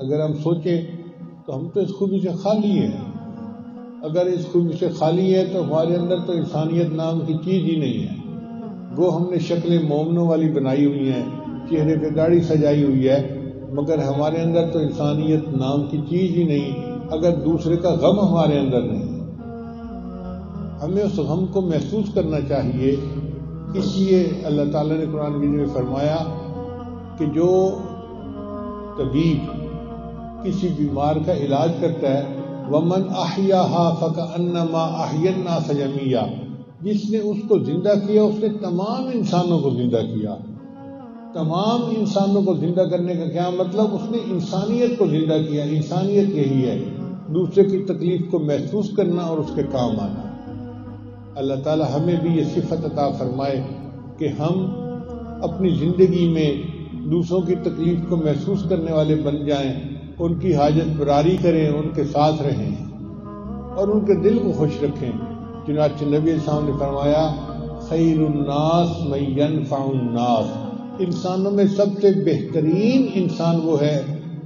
اگر ہم سوچیں تو ہم تو اس خوبی سے خالی ہیں. اگر اس خوبی سے خالی ہے تو ہمارے اندر تو انسانیت نام کی چیز ہی نہیں ہے. وہ ہم نے شکلیں مومنوں والی بنائی ہوئی ہیں، چہرے پہ داڑھی سجائی ہوئی ہے، مگر ہمارے اندر تو انسانیت نام کی چیز ہی نہیں. اگر دوسرے کا غم ہمارے اندر نہیں، ہمیں اس غم کو محسوس کرنا چاہیے. اس لیے اللہ تعالیٰ نے قرآن مجید میں فرمایا کہ جو طبیب کسی بیمار کا علاج کرتا ہے، وَمَنْ أَحْيَاهَا فَكَأَنَّمَا أَحْيَا النَّاسَ جَمِيعًا، جس نے اس کو زندہ کیا اس نے تمام انسانوں کو زندہ کیا. تمام انسانوں کو زندہ کرنے کا کیا مطلب؟ اس نے انسانیت کو زندہ کیا. انسانیت یہی ہے، دوسرے کی تکلیف کو محسوس کرنا اور اس کے کام آنا. اللہ تعالی ہمیں بھی یہ صفت عطا فرمائے کہ ہم اپنی زندگی میں دوسروں کی تکلیف کو محسوس کرنے والے بن جائیں، ان کی حاجت براری کریں، ان کے ساتھ رہیں اور ان کے دل کو خوش رکھیں. چنانچہ نبی صاحب نے فرمایا خیر الناس من ينفع الناس، انسانوں میں سب سے بہترین انسان وہ ہے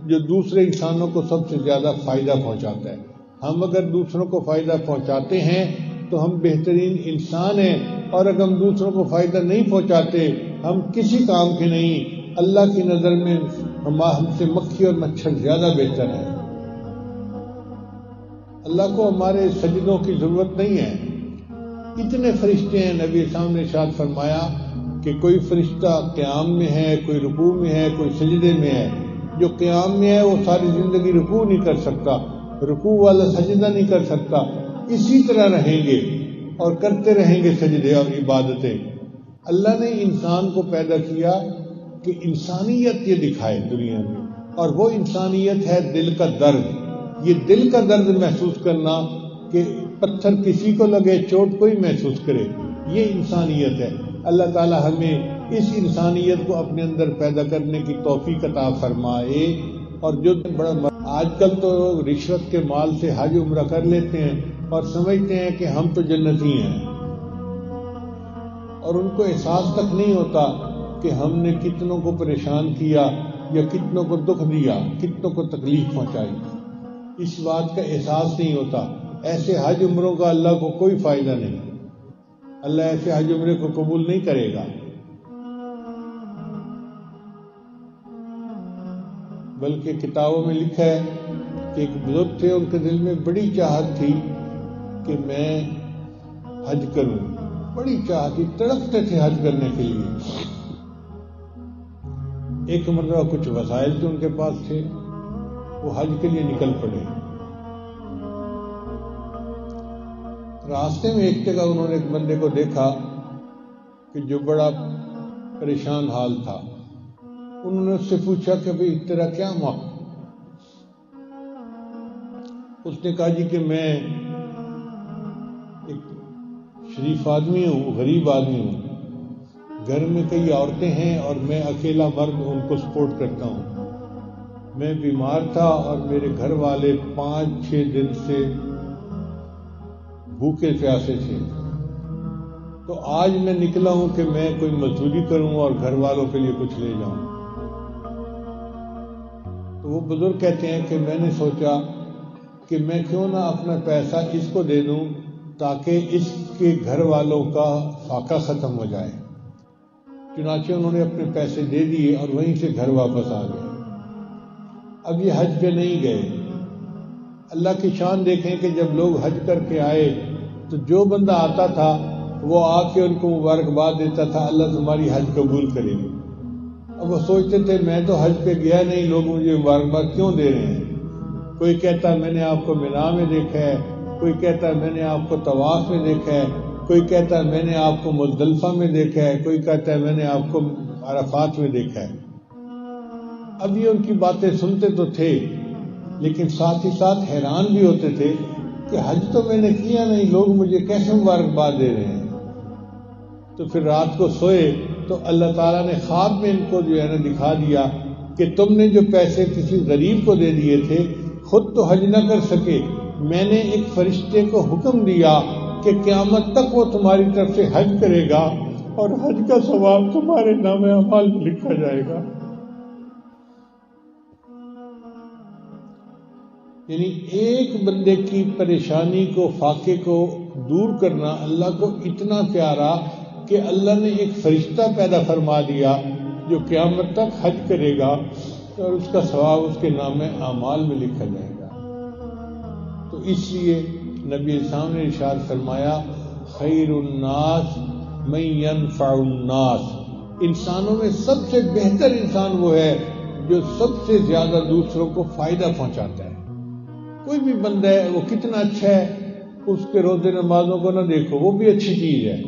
جو دوسرے انسانوں کو سب سے زیادہ فائدہ پہنچاتا ہے. ہم اگر دوسروں کو فائدہ پہنچاتے ہیں تو ہم بہترین انسان ہیں، اور اگر ہم دوسروں کو فائدہ نہیں پہنچاتے ہم کسی کام کے نہیں. اللہ کی نظر میں ہم سے مکھی اور مچھر زیادہ بہتر ہے. اللہ کو ہمارے سجدوں کی ضرورت نہیں ہے. اتنے فرشتے ہیں. نبی صاحب نے ارشاد فرمایا کہ کوئی فرشتہ قیام میں ہے، کوئی رکوع میں ہے، کوئی سجدے میں ہے. جو قیام میں ہے وہ ساری زندگی رکوع نہیں کر سکتا، رکوع والا سجدہ نہیں کر سکتا. اسی طرح رہیں گے اور کرتے رہیں گے سجدے اور عبادتیں. اللہ نے انسان کو پیدا کیا کہ انسانیت یہ دکھائے دنیا میں، اور وہ انسانیت ہے دل کا درد. یہ دل کا درد محسوس کرنا کہ پتھر کسی کو لگے، چوٹ کوئی محسوس کرے، یہ انسانیت ہے. اللہ تعالی ہمیں اس انسانیت کو اپنے اندر پیدا کرنے کی توفیق عطا فرمائے. اور جو بڑا آج کل تو رشوت کے مال سے حج عمرہ کر لیتے ہیں اور سمجھتے ہیں کہ ہم تو جنتی ہیں، اور ان کو احساس تک نہیں ہوتا کہ ہم نے کتنوں کو پریشان کیا یا کتنوں کو دکھ دیا، کتنوں کو تکلیف پہنچائی. اس بات کا احساس نہیں ہوتا. ایسے حج عمروں کا اللہ کو کوئی فائدہ نہیں. اللہ ایسے حج عمرے کو قبول نہیں کرے گا. بلکہ کتابوں میں لکھا ہے کہ ایک بزرگ تھے، ان کے دل میں بڑی چاہت تھی کہ میں حج کروں. بڑی چاہت تھی، تڑپتے تھے حج کرنے کے لیے. ایک مرتبہ کچھ وسائل تو ان کے پاس تھے، وہ حج کے لیے نکل پڑے. راستے میں ایک جگہ انہوں نے ایک بندے کو دیکھا کہ جو بڑا پریشان حال تھا. انہوں نے اس سے پوچھا کہ بھئی تیرا کیا موقع؟ اس نے کہا جی کہ میں ایک شریف آدمی ہوں، غریب آدمی ہوں، گھر میں کئی عورتیں ہیں اور میں اکیلا مرد ان کو سپورٹ کرتا ہوں. میں بیمار تھا اور میرے گھر والے 5-6 دن سے بھوکے پیاسے تھے، تو آج میں نکلا ہوں کہ میں کوئی مزدوری کروں اور گھر والوں کے لیے کچھ لے جاؤں. تو وہ بزرگ کہتے ہیں کہ میں نے سوچا کہ میں کیوں نہ اپنا پیسہ اس کو دے دوں تاکہ اس کے گھر والوں کا فاقہ ختم ہو جائے. چنانچہ انہوں نے اپنے پیسے دے دیے اور وہیں سے گھر واپس آ گئے. اب یہ حج پہ نہیں گئے. اللہ کی شان دیکھیں کہ جب لوگ حج کر کے آئے تو جو بندہ آتا تھا وہ آ کے ان کو مبارکباد دیتا تھا، اللہ تمہاری حج قبول کرے. اب وہ سوچتے تھے میں تو حج پہ گیا نہیں، لوگ مجھے مبارکباد کیوں دے رہے ہیں؟ کوئی کہتا ہے میں نے آپ کو مینا میں دیکھا ہے، کوئی کہتا ہے میں نے آپ کو طواف میں دیکھا ہے، کوئی کہتا ہے میں نے آپ کو مزدلفہ میں دیکھا ہے، کوئی کہتا ہے میں نے آپ کو عرفات میں دیکھا ہے. اب یہ ان کی باتیں سنتے تو تھے لیکن ساتھ ہی ساتھ حیران بھی ہوتے تھے کہ حج تو میں نے کیا نہیں، لوگ مجھے کیسے مبارکباد دے رہے ہیں. تو پھر رات کو سوئے تو اللہ تعالیٰ نے خواب میں ان کو جو ہے نا دکھا دیا کہ تم نے جو پیسے کسی غریب کو دے دیے تھے، خود تو حج نہ کر سکے، میں نے ایک فرشتے کو حکم دیا کہ قیامت تک وہ تمہاری طرف سے حج کرے گا اور حج کا ثواب تمہارے نام اعمال میں لکھا جائے گا. یعنی ایک بندے کی پریشانی کو، فاقے کو دور کرنا اللہ کو اتنا پیارا کہ اللہ نے ایک فرشتہ پیدا فرما دیا جو قیامت تک حج کرے گا اور اس کا ثواب اس کے نام اعمال میں لکھا جائے گا۔ تو اس لیے نبی اسلام نے ارشاد فرمایا خیر الناس من ينفع الناس، انسانوں میں سب سے بہتر انسان وہ ہے جو سب سے زیادہ دوسروں کو فائدہ پہنچاتا ہے۔ کوئی بھی بندہ ہے وہ کتنا اچھا ہے، اس کے روزے نمازوں کو نہ دیکھو، وہ بھی اچھی چیز ہے،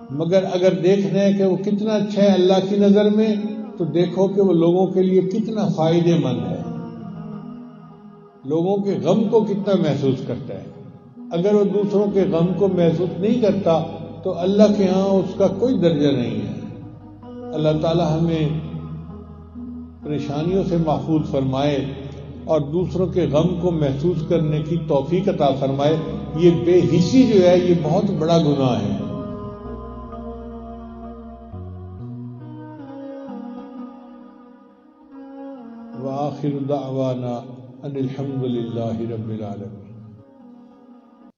مگر اگر دیکھنا ہے کہ وہ کتنا اچھا ہے اللہ کی نظر میں تو دیکھو کہ وہ لوگوں کے لیے کتنا فائدے مند ہے، لوگوں کے غم کو کتنا محسوس کرتا ہے۔ اگر وہ دوسروں کے غم کو محسوس نہیں کرتا تو اللہ کے ہاں اس کا کوئی درجہ نہیں ہے۔ اللہ تعالی ہمیں پریشانیوں سے محفوظ فرمائے اور دوسروں کے غم کو محسوس کرنے کی توفیق عطا فرمائے۔ یہ بے حسی جو ہے یہ بہت بڑا گناہ ہے۔ وآخر دعوانا ان الحمد للہ رب العالمین۔